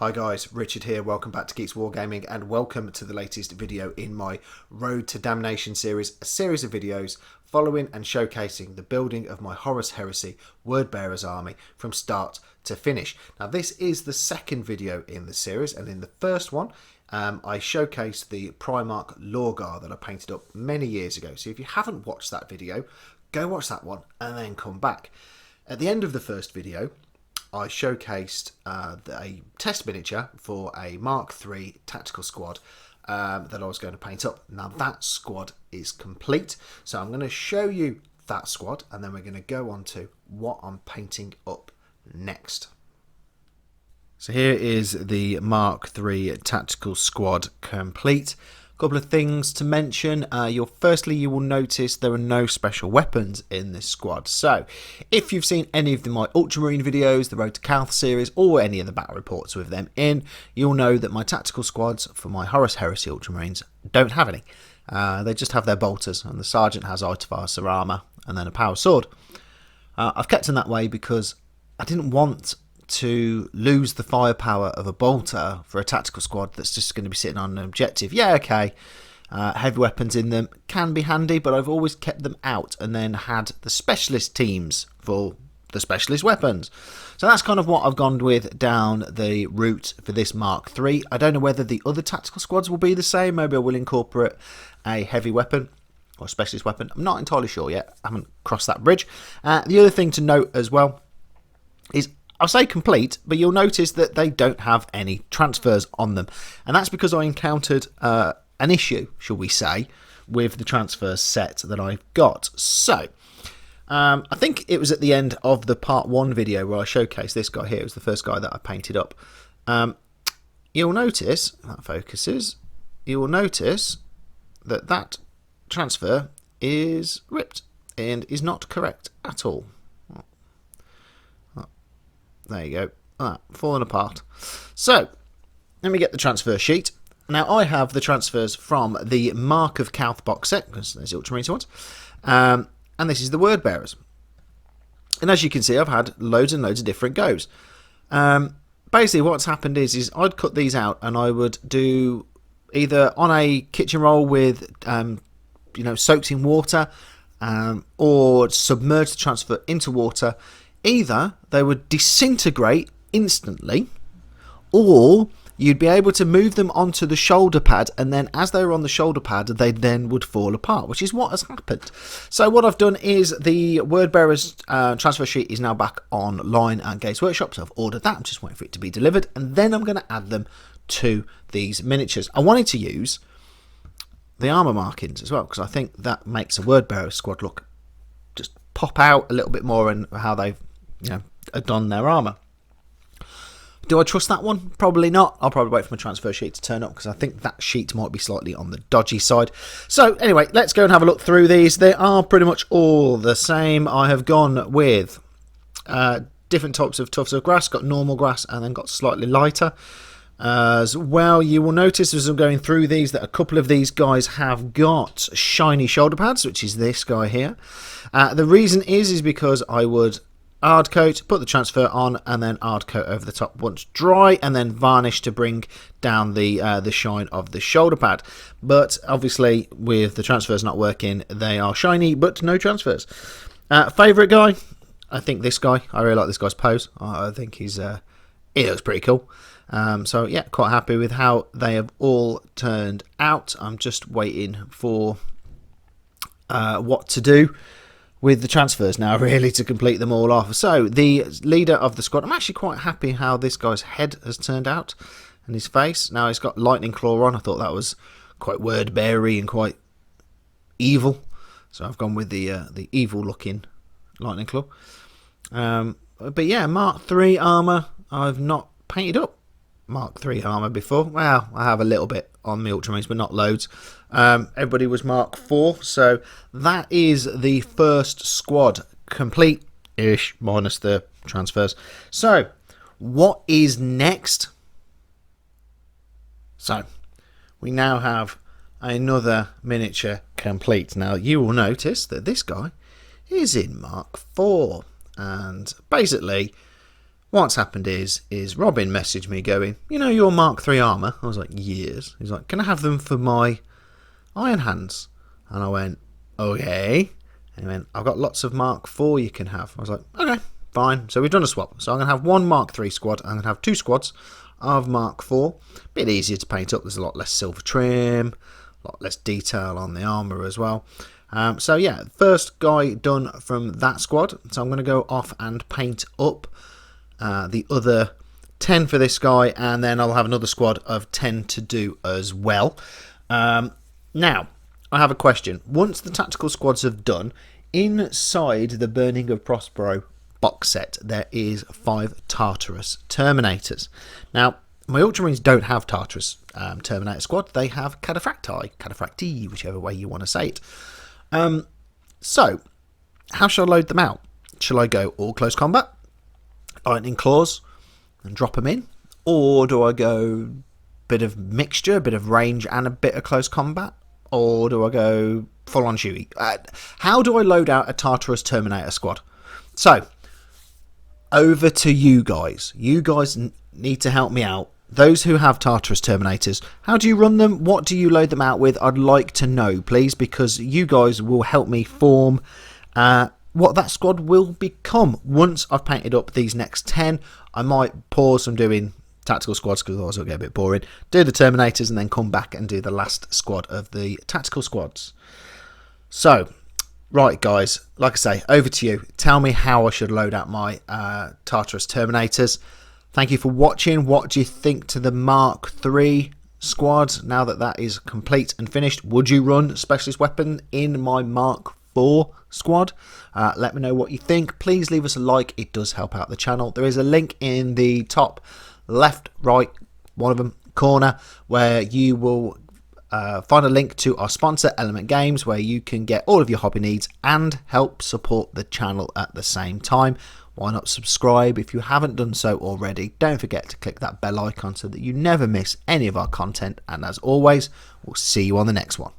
Hi guys, Richard here, welcome back to Geeks Wargaming and welcome to the latest video in my Road to Damnation series, a series of videos following and showcasing the building of my Horus Heresy Wordbearers army from start to finish. Now this is the second video in the series, and in the first one I showcased the Primarch Lorgar that I painted up many years ago. So if you haven't watched that video, go watch that one and then come back. At the end of the first video I showcased a test miniature for a Mark III tactical squad that I was going to paint up. Now that squad is complete, so I'm going to show you that squad and then we're going to go on to what I'm painting up next. So here is the Mark III tactical squad complete. Couple of things to mention. Firstly, you will notice there are no special weapons in this squad. So if you've seen any of my Ultramarine videos, the Road to Calth series, or any of the battle reports with them in, you'll know that my tactical squads for my Horus Heresy Ultramarines don't have any. They just have their bolters, and the Sergeant has Itavar armor and then a power sword. I've kept them that way because I didn't want to lose the firepower of a bolter for a tactical squad that's just going to be sitting on an objective. Yeah, okay, heavy weapons in them can be handy, but I've always kept them out and then had the specialist teams for the specialist weapons. So that's kind of what I've gone with down the route for this Mark III. I don't know whether the other tactical squads will be the same. Maybe I will incorporate a heavy weapon or a specialist weapon. I'm not entirely sure yet. I haven't crossed that bridge. The other thing to note as well is I'll say complete, but you'll notice that they don't have any transfers on them. And that's because I encountered an issue, shall we say, with the transfer set that I've got. So, I think it was at the end of the part 1 video where I showcased this guy here. It was the first guy that I painted up. You'll notice, that focuses, you will notice that that transfer is ripped and is not correct at all. There you go. Falling apart. So, let me get the transfer sheet. Now, I have the transfers from the Mark of Calth box set, because there's the Ultramarine ones, and this is the Wordbearers. And as you can see, I've had loads and loads of different goes. Basically, what's happened is I'd cut these out, and I would do either on a kitchen roll with, soaked in water, or submerge the transfer into water. Either they would disintegrate instantly, or you'd be able to move them onto the shoulder pad, and then as they were on the shoulder pad, they then would fall apart, which is what has happened. So what I've done is the Wordbearers transfer sheet is now back online at Games Workshop, so I've ordered that. I'm just waiting for it to be delivered, and then I'm going to add them to these miniatures. I wanted to use the armour markings as well, because I think that makes a Wordbearer squad look just pop out a little bit more in how they've done their armour. Do I trust that one? Probably not. I'll probably wait for my transfer sheet to turn up because I think that sheet might be slightly on the dodgy side. So anyway, let's go and have a look through these. They are pretty much all the same. I have gone with different types of tufts of grass. Got normal grass and then got slightly lighter. As well, you will notice as I'm going through these that a couple of these guys have got shiny shoulder pads, which is this guy here. The reason is because I would hard coat, put the transfer on, and then hard coat over the top once dry, and then varnish to bring down the shine of the shoulder pad. But obviously, with the transfers not working, they are shiny, but no transfers. Favourite guy? I think this guy. I really like this guy's pose. I think he looks pretty cool. So yeah, quite happy with how they have all turned out. I'm just waiting for what to do with the transfers now, really, to complete them all off. So the leader of the squad, I'm actually quite happy how this guy's head has turned out and his face. Now he's got lightning claw on. I thought that was quite word-beary and quite evil, so I've gone with the evil looking lightning claw. But yeah, Mark III armour. I've not painted up Mark III armour before. Well, I have a little bit on the Ultramarines, but not loads. Everybody was Mark IV, so that is the first squad complete-ish, minus the transfers. So, what is next? So, we now have another miniature complete. Now, you will notice that this guy is in Mark IV, and basically what's happened is Robin messaged me going, you know your Mark 3 armour? I was like, yes. He's like, can I have them for my Iron Hands? And I went, okay. And he went, I've got lots of Mark 4 you can have. I was like, okay, fine. So we've done a swap. So I'm going to have one Mark 3 squad. I'm going to have 2 squads of Mark 4. Bit easier to paint up. There's a lot less silver trim, a lot less detail on the armour as well. So yeah, first guy done from that squad. So I'm going to go off and paint up the other 10 for this guy, and then I'll have another squad of 10 to do as well. Now, I have a question. Once the tactical squads have done, inside the Burning of Prospero box set, there is 5 Tartarus Terminators. Now, my Ultramarines don't have Tartarus Terminator squad. They have Cataphracti, whichever way you want to say it. So, how shall I load them out? Shall I go all close combat, lightning claws, and drop them in? Or do I go bit of mixture, a bit of range and a bit of close combat? Or do I go full on shooty? How do I load out a Tartarus Terminator squad? So, over to you guys. You guys need to help me out. Those who have Tartarus Terminators, how do you run them? What do you load them out with? I'd like to know, please, because you guys will help me form what that squad will become. Once I've painted up these next 10, I might pause from doing tactical squads because otherwise it'll get a bit boring. Do the Terminators and then come back and do the last squad of the tactical squads. So, right guys, like I say, over to you. Tell me how I should load out my Tartarus Terminators. Thank you for watching. What do you think to the Mark III squad now that that is complete and finished? Would you run Specialist Weapon in my Mark IV squad? Let me know what you think. Please leave us a like. It does help out the channel. There is a link in the top left, right, one of them, corner, where you will find a link to our sponsor, Element Games, where you can get all of your hobby needs and help support the channel at the same time. Why not subscribe if you haven't done so already? Don't forget to click that bell icon so that you never miss any of our content. And as always, we'll see you on the next one.